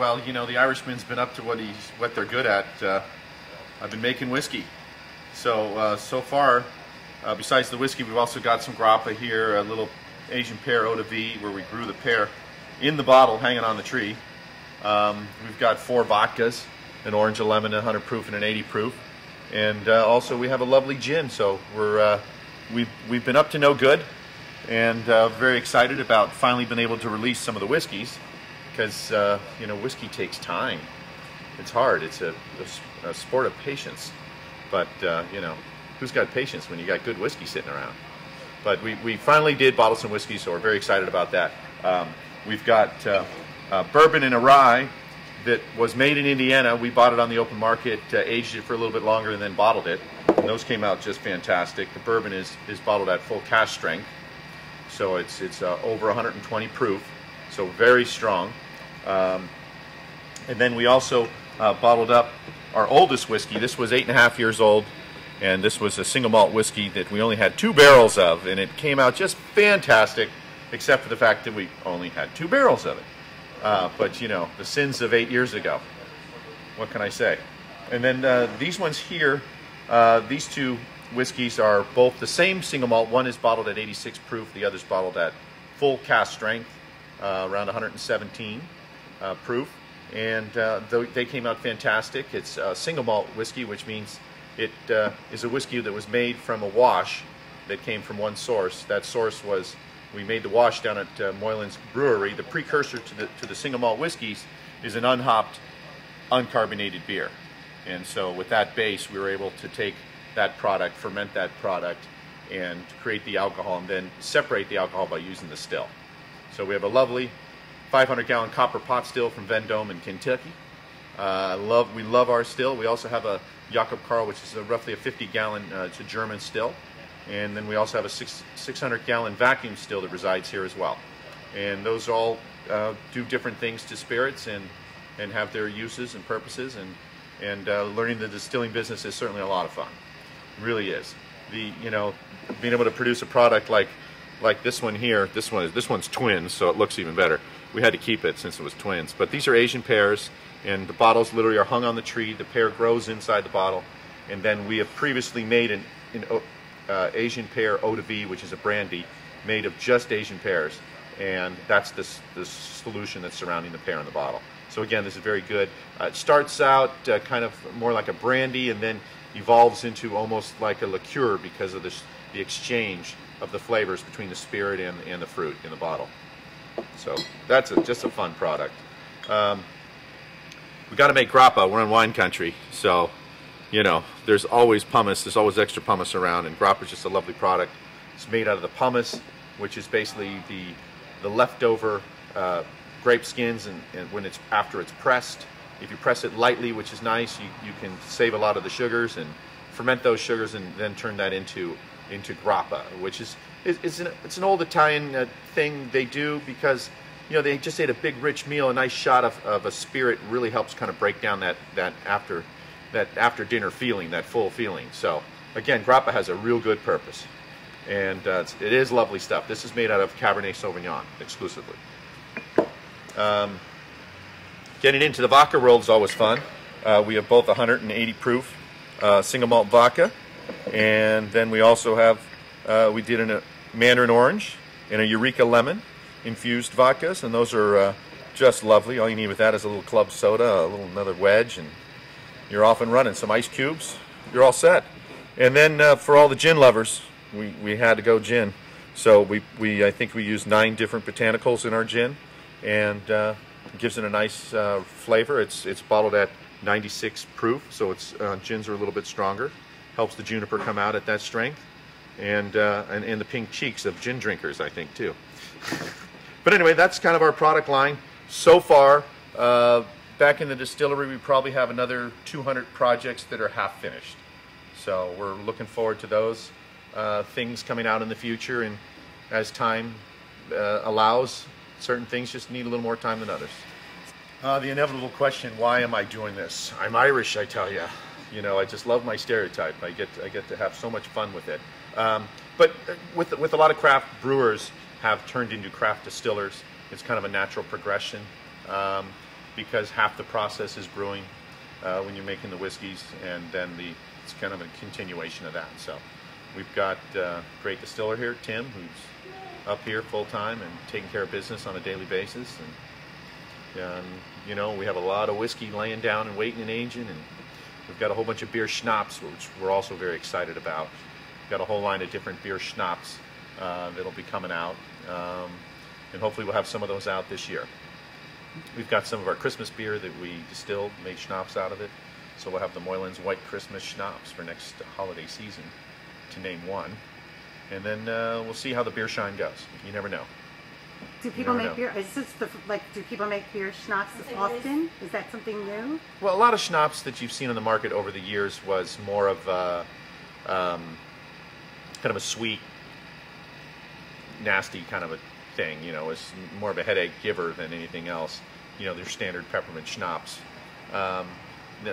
Well, you know, the Irishman's been up to what they're good at. I've been making whiskey. So far, besides the whiskey, we've also got some grappa here, a little Asian pear eau de vie where we grew the pear in the bottle hanging on the tree. We've got 4 vodkas, an orange, a lemon, a 100 proof, and an 80 proof. And also we have a lovely gin. So we've been up to no good, and very excited about finally being able to release some of the whiskeys, because you know, whiskey takes time. It's hard. It's a sport of patience. But you know, who's got patience when you got good whiskey sitting around? But we finally did bottle some whiskey, so we're very excited about that. We've got bourbon and a rye that was made in Indiana. We bought it on the open market, aged it for a little bit longer, and then bottled it. And those came out just fantastic. The bourbon is bottled at full cask strength, so it's over 120 proof, so very strong. And then we also bottled up our oldest whiskey. This was 8.5 years old, and this was a single malt whiskey that we only had 2 barrels of, and it came out just fantastic, except for the fact that we only had 2 barrels of it. But you know, the sins of 8 years ago. What can I say? And then these ones here, these 2 whiskeys are both the same single malt. One is bottled at 86 proof, the other's bottled at full cask strength, around 117 proof. And they came out fantastic. It's a single malt whiskey, which means it is a whiskey that was made from a wash that came from one source. That source was, we made the wash down at Moylan's brewery. The precursor to the single malt whiskeys is an unhopped, uncarbonated beer. And so with that base, we were able to take that product, ferment that product, and create the alcohol, and then separate the alcohol by using the still. So we have a lovely 500-gallon copper pot still from Vendome in Kentucky. We love our still. We also have a Jakob Karl, which is roughly a 50-gallon, it's a German still. And then we also have a 600-gallon vacuum still that resides here as well. And those all do different things to spirits and have their uses and purposes. And learning the distilling business is certainly a lot of fun. It really is. You know, being able to produce a product like this one here. This one's twins, so it looks even better. We had to keep it since it was twins. But these are Asian pears, and the bottles literally are hung on the tree. The pear grows inside the bottle, and then we have previously made an Asian pear eau de vie, which is a brandy made of just Asian pears, and that's the solution that's surrounding the pear in the bottle. So again, this is very good. It starts out kind of more like a brandy, and then evolves into almost like a liqueur because of the exchange of the flavors between the spirit and the fruit in the bottle. So that's just a fun product. We got to make grappa. We're in wine country, so you know, there's always pumice. There's always extra pumice around, and grappa is just a lovely product. It's made out of the pumice, which is basically the leftover grape skins, and when after it's pressed. If you press it lightly, which is nice, you can save a lot of the sugars and ferment those sugars, and then turn that into grappa, which is it's an old Italian thing they do, because you know, they just ate a big rich meal. A nice shot of a spirit really helps kind of break down that after dinner feeling, that full feeling. So again, grappa has a real good purpose, and it is lovely stuff. This is made out of Cabernet Sauvignon exclusively. Getting into the vodka world is always fun. We have both 180 proof single malt vodka, and then we also have we did a mandarin orange and a eureka lemon infused vodkas, and those are just lovely. All you need with that is a little club soda, another wedge, and you're off and running. Some ice cubes, you're all set. And then for all the gin lovers, we had to go gin. So I think we used 9 different botanicals in our gin, and it gives it a nice flavor. It's bottled at 96 proof, so its gins are a little bit stronger. Helps the juniper come out at that strength, and the pink cheeks of gin drinkers, I think, too. But anyway, that's kind of our product line so far. Back in the distillery, we probably have another 200 projects that are half finished. So we're looking forward to those things coming out in the future, and as time allows, certain things just need a little more time than others. The inevitable question, why am I doing this? I'm Irish, I tell you. You know, I just love my stereotype. I get to have so much fun with it. But with a lot of craft brewers have turned into craft distillers. It's kind of a natural progression. because half the process is brewing when you're making the whiskeys, and then it's kind of a continuation of that. So we've got a great distiller here, Tim, who's up here full time and taking care of business on a daily basis. And you know, we have a lot of whiskey laying down and waiting and aging, and we've got a whole bunch of beer schnapps, which we're also very excited about. We've got a whole line of different beer schnapps that'll be coming out, and hopefully we'll have some of those out this year. We've got some of our Christmas beer that we distilled, made schnapps out of it. So we'll have the Moylan's White Christmas Schnapps for next holiday season, to name one. And then we'll see how the beer shine goes. You never know. Do people make beer? Is this do people make beer schnapps often? Is that something new? Well, a lot of schnapps that you've seen on the market over the years was more of a, kind of a sweet, nasty kind of a thing. You know, it's more of a headache giver than anything else. You know, their standard peppermint schnapps.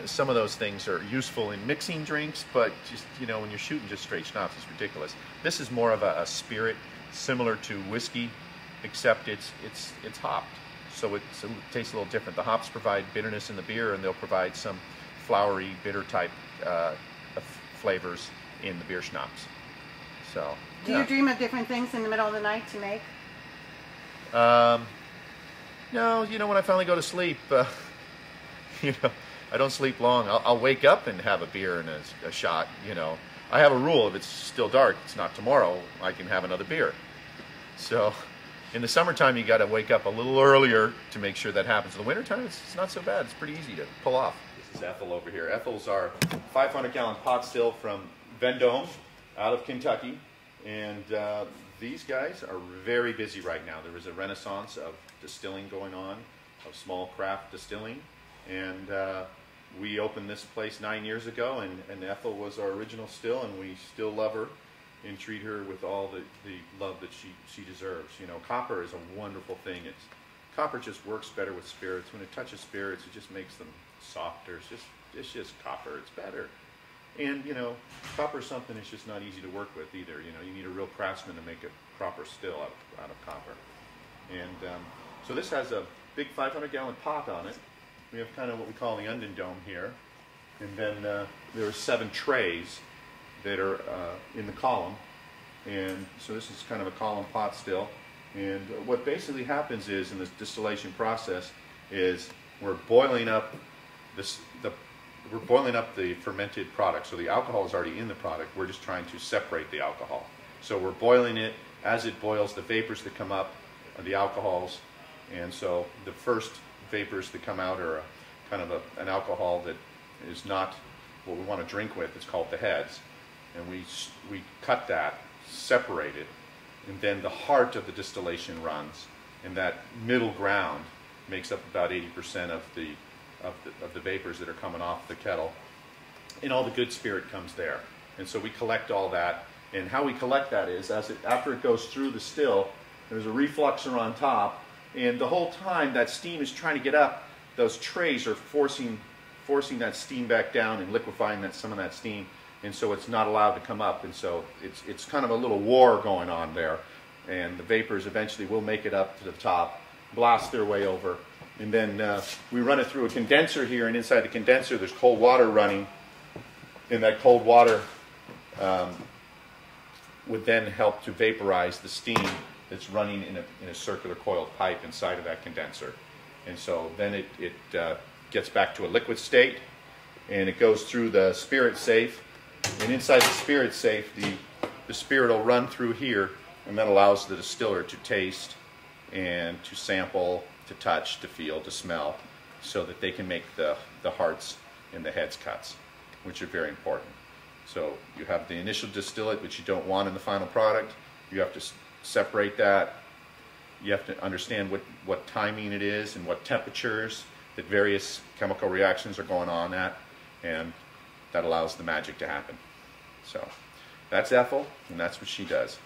Some of those things are useful in mixing drinks, but just, you know, when you're shooting just straight schnapps, it's ridiculous. This is more of a spirit similar to whiskey, except it's hopped, so it tastes a little different. The hops provide bitterness in the beer, and they'll provide some flowery, bitter type flavors in the beer schnapps. So, do you dream of different things in the middle of the night to make? No, you know, when I finally go to sleep, you know, I don't sleep long. I'll wake up and have a beer and a shot. You know, I have a rule: if it's still dark, it's not tomorrow, I can have another beer. So in the summertime, you got to wake up a little earlier to make sure that happens. In the wintertime, it's not so bad. It's pretty easy to pull off. This is Ethel over here. Ethel's our 500-gallon pot still from Vendome out of Kentucky. And these guys are very busy right now. There is a renaissance of distilling going on, of small craft distilling. And we opened this place 9 years ago, and Ethel was our original still, and we still love her and treat her with all the love that she deserves. You know, copper is a wonderful thing. Copper just works better with spirits. When it touches spirits, it just makes them softer. It's just copper. It's better. And, you know, copper is something that's just not easy to work with either. You know, you need a real craftsman to make a proper still out of copper. And so this has a big 500-gallon pot on it. We have kind of what we call the Undon Dome here. And then there are 7 trays that are in the column. And so this is kind of a column pot still. And what basically happens is, in this distillation process, is we're boiling up the fermented product. So the alcohol is already in the product. We're just trying to separate the alcohol. So we're boiling it. As it boils, the vapors that come up are the alcohols. And so the first vapors that come out are kind of an alcohol that is not what we want to drink with. It's called the heads. And we cut that, separate it, and then the heart of the distillation runs, and that middle ground makes up about 80% of the vapors that are coming off the kettle, and all the good spirit comes there. And so we collect all that, and how we collect that is, after it goes through the still, there's a refluxer on top, and the whole time that steam is trying to get up, those trays are forcing that steam back down and liquefying some of that steam. And so it's not allowed to come up, and so it's kind of a little war going on there. And the vapors eventually will make it up to the top, blast their way over, and then we run it through a condenser here, and inside the condenser there's cold water running, and that cold water would then help to vaporize the steam that's running in a circular coiled pipe inside of that condenser. And so then it gets back to a liquid state, and it goes through the spirit safe. And inside the spirit safe, the spirit will run through here, and that allows the distiller to taste and to sample, to touch, to feel, to smell, so that they can make the hearts and the heads cuts, which are very important. So you have the initial distillate, which you don't want in the final product. You have to separate that. You have to understand what timing it is and what temperatures that various chemical reactions are going on at, and that allows the magic to happen. So that's Ethel, and that's what she does.